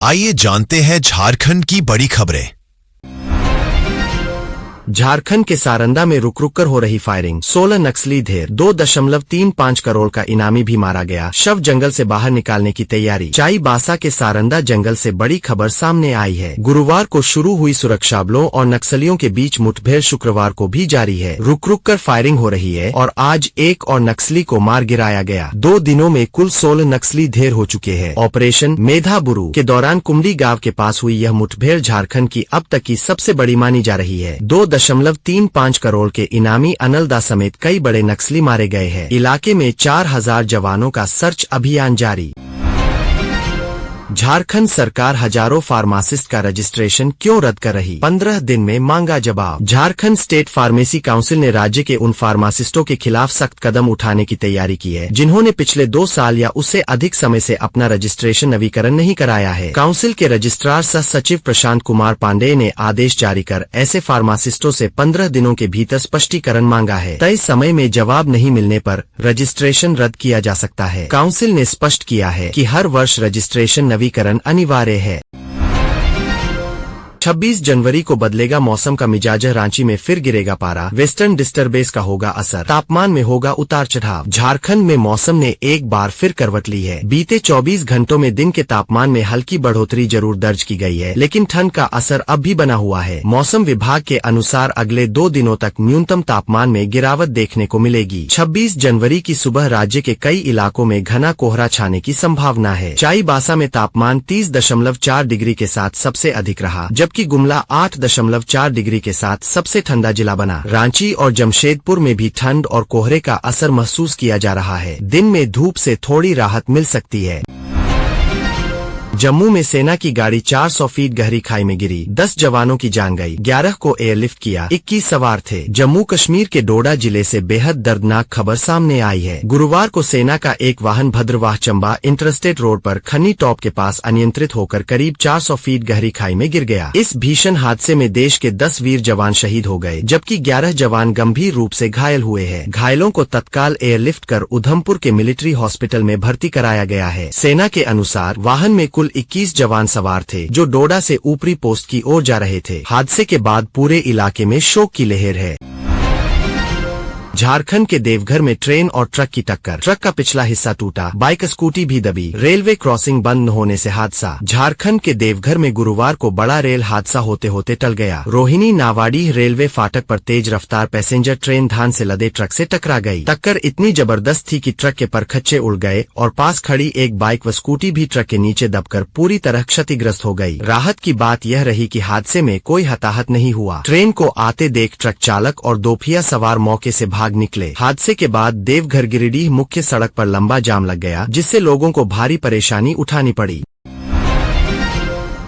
आइए जानते हैं झारखंड की बड़ी खबरें। झारखंड के सारंदा में रुक रुक कर हो रही फायरिंग, 16 नक्सली ढेर, 2.35 करोड़ का इनामी भी मारा गया, शव जंगल से बाहर निकालने की तैयारी। चाईबासा के सारंदा जंगल से बड़ी खबर सामने आई है। गुरुवार को शुरू हुई सुरक्षा बलों और नक्सलियों के बीच मुठभेड़ शुक्रवार को भी जारी है। रुक रुक कर फायरिंग हो रही है और आज एक और नक्सली को मार गिराया गया। 2 दिनों में कुल 16 नक्सली ढेर हो चुके हैं। ऑपरेशन मेधाबुरु के दौरान कुमड़ी गांव के पास हुई यह मुठभेड़ झारखंड की अब तक की सबसे बड़ी मानी जा रही है। 2.35 करोड़ के इनामी अनलदा समेत कई बड़े नक्सली मारे गए हैं। इलाके में 4000 जवानों का सर्च अभियान जारी। झारखंड सरकार हजारों फार्मासिस्ट का रजिस्ट्रेशन क्यों रद्द कर रही, 15 दिन में मांगा जवाब। झारखंड स्टेट फार्मेसी काउंसिल ने राज्य के उन फार्मासिस्टों के खिलाफ सख्त कदम उठाने की तैयारी की है जिन्होंने पिछले 2 साल या उससे अधिक समय से अपना रजिस्ट्रेशन नवीकरण नहीं कराया है। काउंसिल के रजिस्ट्रार सह सचिव प्रशांत कुमार पांडेय ने आदेश जारी कर ऐसे फार्मासिस्टों से 15 दिनों के भीतर स्पष्टीकरण मांगा है। तय समय में जवाब नहीं मिलने पर रजिस्ट्रेशन रद्द किया जा सकता है। काउंसिल ने स्पष्ट किया है कि हर वर्ष रजिस्ट्रेशन नवीकरण अनिवार्य है। 26 जनवरी को बदलेगा मौसम का मिजाज, रांची में फिर गिरेगा पारा, वेस्टर्न डिस्टर्बेंस का होगा असर, तापमान में होगा उतार चढ़ाव। झारखंड में मौसम ने एक बार फिर करवट ली है। बीते 24 घंटों में दिन के तापमान में हल्की बढ़ोतरी जरूर दर्ज की गई है, लेकिन ठंड का असर अब भी बना हुआ है। मौसम विभाग के अनुसार अगले 2 दिनों तक न्यूनतम तापमान में गिरावट देखने को मिलेगी। 26 जनवरी की सुबह राज्य के कई इलाकों में घना कोहरा छाने की संभावना है। चाईबासा में तापमान 30.4 डिग्री के साथ सबसे अधिक रहा, जबकि गुमला 8.4 डिग्री के साथ सबसे ठंडा जिला बना। रांची और जमशेदपुर में भी ठंड और कोहरे का असर महसूस किया जा रहा है। दिन में धूप से थोड़ी राहत मिल सकती है। जम्मू में सेना की गाड़ी 400 फीट गहरी खाई में गिरी, 10 जवानों की जान गई, 11 को एयरलिफ्ट किया, 21 सवार थे। जम्मू कश्मीर के डोडा जिले से बेहद दर्दनाक खबर सामने आई है। गुरुवार को सेना का एक वाहन भद्रवाह चंबा इंटरस्टेट रोड पर खन्नी टॉप के पास अनियंत्रित होकर करीब 400 फीट गहरी खाई में गिर गया। इस भीषण हादसे में देश के 10 वीर जवान शहीद हो गए, जबकि 11 जवान गंभीर रूप से घायल हुए हैं। घायलों को तत्काल एयरलिफ्ट कर उधमपुर के मिलिट्री हॉस्पिटल में भर्ती कराया गया है। सेना के अनुसार वाहन में कुल 21 जवान सवार थे, जो डोडा से ऊपरी पोस्ट की ओर जा रहे थे। हादसे के बाद पूरे इलाके में शोक की लहर है। झारखंड के देवघर में ट्रेन और ट्रक की टक्कर, ट्रक का पिछला हिस्सा टूटा, बाइक स्कूटी भी दबी, रेलवे क्रॉसिंग बंद होने से हादसा। झारखंड के देवघर में गुरुवार को बड़ा रेल हादसा होते होते टल गया। रोहिणी नावाडीह रेलवे फाटक पर तेज रफ्तार पैसेंजर ट्रेन धान से लदे ट्रक से टकरा गई। टक्कर इतनी जबरदस्त थी कि ट्रक के परखच्चे उड़ गए और पास खड़ी एक बाइक व स्कूटी भी ट्रक के नीचे दबकर पूरी तरह क्षतिग्रस्त हो गई। राहत की बात यह रही कि हादसे में कोई हताहत नहीं हुआ। ट्रेन को आते देख ट्रक चालक और दोपहिया सवार मौके से भाग निकले। हादसे के बाद देवघर गिरिडीह मुख्य सड़क पर लंबा जाम लग गया, जिससे लोगों को भारी परेशानी उठानी पड़ी।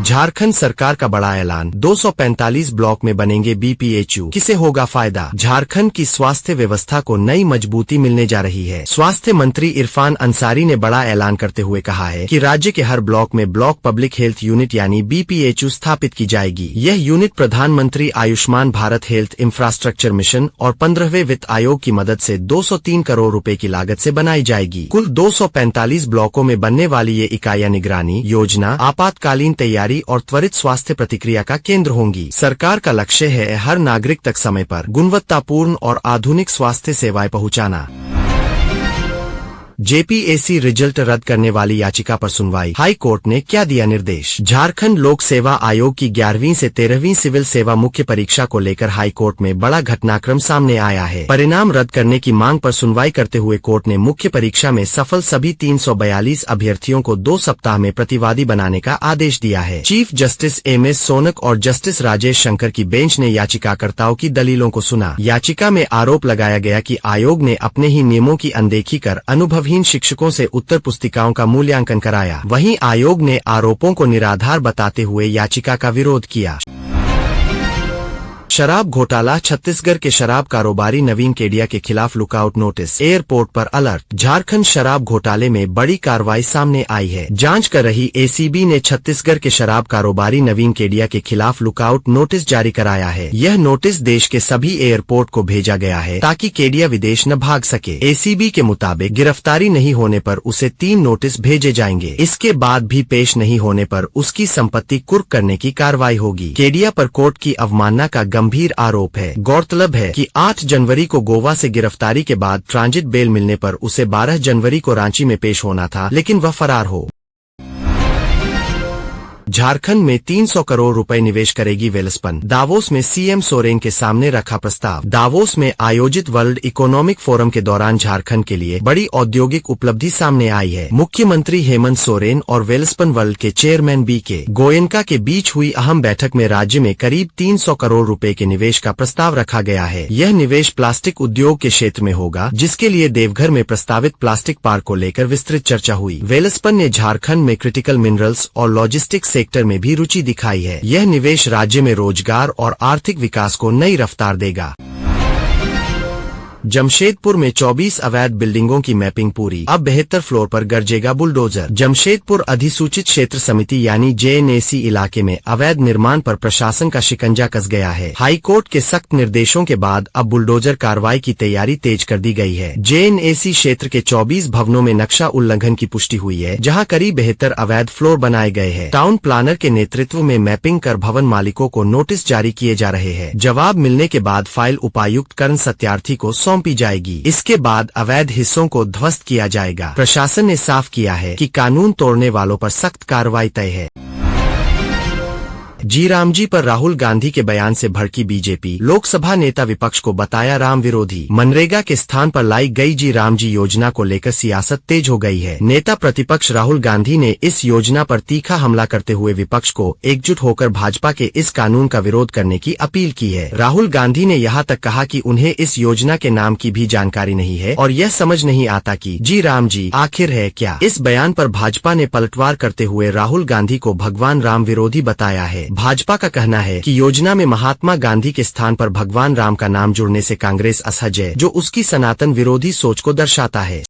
झारखंड सरकार का बड़ा ऐलान, 245 ब्लॉक में बनेंगे बीपीएचयू, किसे होगा फायदा। झारखंड की स्वास्थ्य व्यवस्था को नई मजबूती मिलने जा रही है। स्वास्थ्य मंत्री इरफान अंसारी ने बड़ा ऐलान करते हुए कहा है कि राज्य के हर ब्लॉक में ब्लॉक पब्लिक हेल्थ यूनिट यानी बीपीएचयू स्थापित की जाएगी। यह यूनिट प्रधानमंत्री Ayushman Bharat health infrastructure mission और 15वें वित्त आयोग की मदद से 203 करोड़ रुपए की लागत से बनाई जाएगी। कुल 245 ब्लॉकों में बनने वाली ये इकाइयां निगरानी, योजना, आपातकालीन तैयारी और त्वरित स्वास्थ्य प्रतिक्रिया का केंद्र होंगी। सरकार का लक्ष्य है हर नागरिक तक समय पर गुणवत्तापूर्ण और आधुनिक स्वास्थ्य सेवाएं पहुंचाना। जेपीएससी रिजल्ट रद्द करने वाली याचिका पर सुनवाई, हाई कोर्ट ने क्या दिया निर्देश। झारखंड लोक सेवा आयोग की 11वीं से 13वीं सिविल सेवा मुख्य परीक्षा को लेकर हाई कोर्ट में बड़ा घटनाक्रम सामने आया है। परिणाम रद्द करने की मांग पर सुनवाई करते हुए कोर्ट ने मुख्य परीक्षा में सफल सभी 342 अभ्यर्थियों को 2 सप्ताह में प्रतिवादी बनाने का आदेश दिया है। चीफ जस्टिस एमएस सोनक और जस्टिस राजेश शंकर की बेंच ने याचिकाकर्ताओं की दलीलों को सुना। याचिका में आरोप लगाया गया कि आयोग ने अपने ही नियमों की अनदेखी कर अनुभव शिक्षकों से उत्तर पुस्तिकाओं का मूल्यांकन कराया। वहीं आयोग ने आरोपों को निराधार बताते हुए याचिका का विरोध किया। शराब घोटाला, छत्तीसगढ़ के शराब कारोबारी नवीन केडिया के खिलाफ लुकआउट नोटिस, एयरपोर्ट पर अलर्ट। झारखंड शराब घोटाले में बड़ी कार्रवाई सामने आई है। जांच कर रही एसीबी ने छत्तीसगढ़ के शराब कारोबारी नवीन केडिया के खिलाफ लुकआउट नोटिस जारी कराया है। यह नोटिस देश के सभी एयरपोर्ट को भेजा गया है ताकि केडिया विदेश न भाग सके। एसीबी के मुताबिक गिरफ्तारी नहीं होने पर उसे 3 नोटिस भेजे जाएंगे। इसके बाद भी पेश नहीं होने पर उसकी संपत्ति कुर्क करने की कार्रवाई होगी। केडिया पर कोर्ट की अवमानना का गंभीर आरोप है। गौरतलब है कि 8 जनवरी को गोवा से गिरफ्तारी के बाद ट्रांजिट बेल मिलने पर उसे 12 जनवरी को रांची में पेश होना था, लेकिन वह फरार हो। झारखंड में 300 करोड़ रुपए निवेश करेगी वेलस्पन, दावोस में सीएम सोरेन के सामने रखा प्रस्ताव। दावोस में आयोजित वर्ल्ड इकोनॉमिक फोरम के दौरान झारखंड के लिए बड़ी औद्योगिक उपलब्धि सामने आई है। मुख्यमंत्री हेमंत सोरेन और वेलस्पन वर्ल्ड के चेयरमैन बीके गोयनका के बीच हुई अहम बैठक में राज्य में करीब 300 करोड़ रुपए के निवेश का प्रस्ताव रखा गया है। यह निवेश प्लास्टिक उद्योग के क्षेत्र में होगा, जिसके लिए देवघर में प्रस्तावित प्लास्टिक पार्क को लेकर विस्तृत चर्चा हुई। वेलस्पन ने झारखंड में क्रिटिकल मिनरल्स और लॉजिस्टिक्स सेक्टर में भी रुचि दिखाई है। यह निवेश राज्य में रोजगार और आर्थिक विकास को नई रफ्तार देगा। जमशेदपुर में 24 अवैध बिल्डिंगों की मैपिंग पूरी, अब 72 फ्लोर पर गरजेगा बुलडोजर। जमशेदपुर अधिसूचित क्षेत्र समिति यानी जेएनएसी इलाके में अवैध निर्माण पर प्रशासन का शिकंजा कस गया है। हाईकोर्ट के सख्त निर्देशों के बाद अब बुलडोजर कार्रवाई की तैयारी तेज कर दी गई है। जेएनएसी क्षेत्र के 24 भवनों में नक्शा उल्लंघन की पुष्टि हुई है, जहां करीब 72 अवैध फ्लोर बनाए गए हैं। टाउन प्लानर के नेतृत्व में मैपिंग कर भवन मालिकों को नोटिस जारी किए जा रहे हैं। जवाब मिलने के बाद फाइल उपायुक्त कर्ण सत्यार्थी को सौंपी जाएगी। इसके बाद अवैध हिस्सों को ध्वस्त किया जाएगा। प्रशासन ने साफ किया है कि कानून तोड़ने वालों पर सख्त कार्रवाई तय है। जी रामजी पर राहुल गांधी के बयान से भड़की बीजेपी, लोकसभा नेता विपक्ष को बताया राम विरोधी। मनरेगा के स्थान पर लाई गई जी रामजी योजना को लेकर सियासत तेज हो गई है। नेता प्रतिपक्ष राहुल गांधी ने इस योजना पर तीखा हमला करते हुए विपक्ष को एकजुट होकर भाजपा के इस कानून का विरोध करने की अपील की है। राहुल गांधी ने यहाँ तक कहा कि उन्हें इस योजना के नाम की भी जानकारी नहीं है और यह समझ नहीं आता कि जी रामजी आखिर है क्या। इस बयान पर भाजपा ने पलटवार करते हुए राहुल गांधी को भगवान राम विरोधी बताया है। भाजपा का कहना है कि योजना में महात्मा गांधी के स्थान पर भगवान राम का नाम जुड़ने से कांग्रेस असहज है, जो उसकी सनातन विरोधी सोच को दर्शाता है।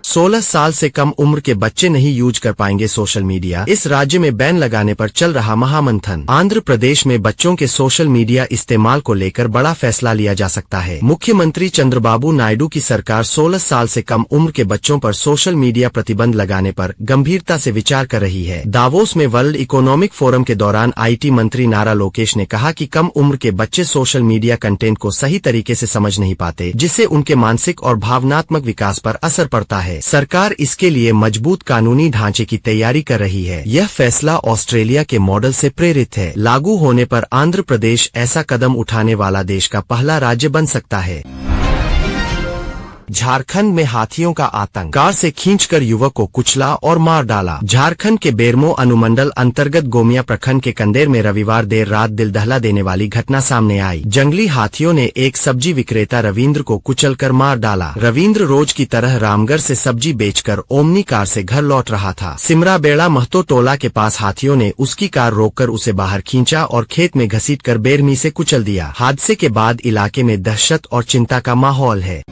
16 साल से कम उम्र के बच्चे नहीं यूज कर पाएंगे सोशल मीडिया, इस राज्य में बैन लगाने पर चल रहा महामंथन। आंध्र प्रदेश में बच्चों के सोशल मीडिया इस्तेमाल को लेकर बड़ा फैसला लिया जा सकता है। मुख्यमंत्री चंद्रबाबू नायडू की सरकार 16 साल से कम उम्र के बच्चों पर सोशल मीडिया प्रतिबंध लगाने पर गंभीरता से विचार कर रही है। दावोस में वर्ल्ड इकोनॉमिक फोरम के दौरान IT मंत्री नारा लोकेश ने कहा कि कम उम्र के बच्चे सोशल मीडिया कंटेंट को सही तरीके से समझ नहीं पाते, जिससे उनके मानसिक और भावनात्मक विकास पर असर पड़ता है। सरकार इसके लिए मजबूत कानूनी ढांचे की तैयारी कर रही है। यह फैसला ऑस्ट्रेलिया के मॉडल से प्रेरित है। लागू होने पर आंध्र प्रदेश ऐसा कदम उठाने वाला देश का पहला राज्य बन सकता है। झारखंड में हाथियों का आतंक, कार से खींचकर युवक को कुचला और मार डाला। झारखंड के बेरमो अनुमंडल अंतर्गत गोमिया प्रखंड के कंदेर में रविवार देर रात दिल दहला देने वाली घटना सामने आई। जंगली हाथियों ने एक सब्जी विक्रेता रविंद्र को कुचलकर मार डाला। रविंद्र रोज की तरह रामगढ़ से सब्जी बेचकर ओमनी कार से घर लौट रहा था। सिमराबेड़ा महतो टोला के पास हाथियों ने उसकी कार रोककर उसे बाहर खींचा और खेत में घसीटकर बेरमी से कुचल दिया। हादसे के बाद इलाके में दहशत और चिंता का माहौल है।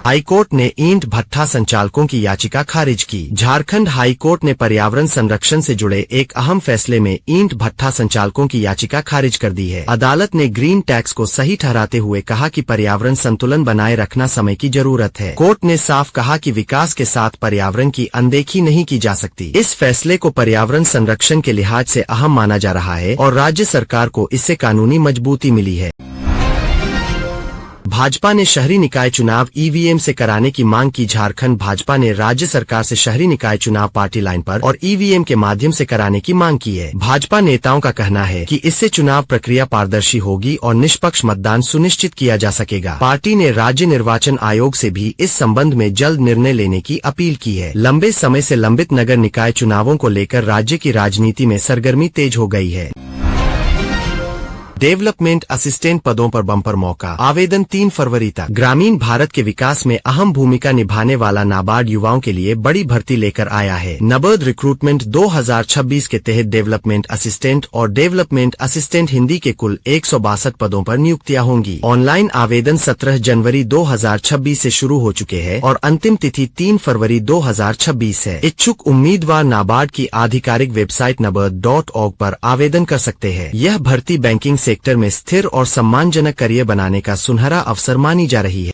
हाईकोर्ट ने ईंट भट्ठा संचालकों की याचिका खारिज की। झारखंड हाईकोर्ट ने पर्यावरण संरक्षण से जुड़े एक अहम फैसले में ईंट भट्ठा संचालकों की याचिका खारिज कर दी है। अदालत ने ग्रीन टैक्स को सही ठहराते हुए कहा कि पर्यावरण संतुलन बनाए रखना समय की जरूरत है। कोर्ट ने साफ कहा कि विकास के साथ पर्यावरण की अनदेखी नहीं की जा सकती। इस फैसले को पर्यावरण संरक्षण के लिहाज से अहम माना जा रहा है और राज्य सरकार को इससे कानूनी मजबूती मिली है। भाजपा ने शहरी निकाय चुनाव EVM से कराने की मांग की। झारखंड भाजपा ने राज्य सरकार से शहरी निकाय चुनाव पार्टी लाइन पर और EVM के माध्यम से कराने की मांग की है। भाजपा नेताओं का कहना है कि इससे चुनाव प्रक्रिया पारदर्शी होगी और निष्पक्ष मतदान सुनिश्चित किया जा सकेगा। पार्टी ने राज्य निर्वाचन आयोग से भी इस संबंध में जल्द निर्णय लेने की अपील की है। लंबे समय से लंबित नगर निकाय चुनावों को लेकर राज्य की राजनीति में सरगर्मी तेज हो गई है। डेवलपमेंट असिस्टेंट पदों पर बम्पर मौका, आवेदन 3 फरवरी तक। ग्रामीण भारत के विकास में अहम भूमिका निभाने वाला नाबार्ड युवाओं के लिए बड़ी भर्ती लेकर आया है। नाबार्ड रिक्रूटमेंट 2026 के तहत डेवलपमेंट असिस्टेंट और डेवलपमेंट असिस्टेंट हिंदी के कुल 162 पदों पर नियुक्तियां होंगी। ऑनलाइन आवेदन 17 जनवरी 2026 से शुरू हो चुके हैं और अंतिम तिथि 3 फरवरी 2026 है। इच्छुक उम्मीदवार नाबार्ड की आधिकारिक वेबसाइट nabaard.org पर आवेदन कर सकते हैं। यह भर्ती बैंकिंग सेक्टर में स्थिर और सम्मानजनक करियर बनाने का सुनहरा अवसर मानी जा रही है।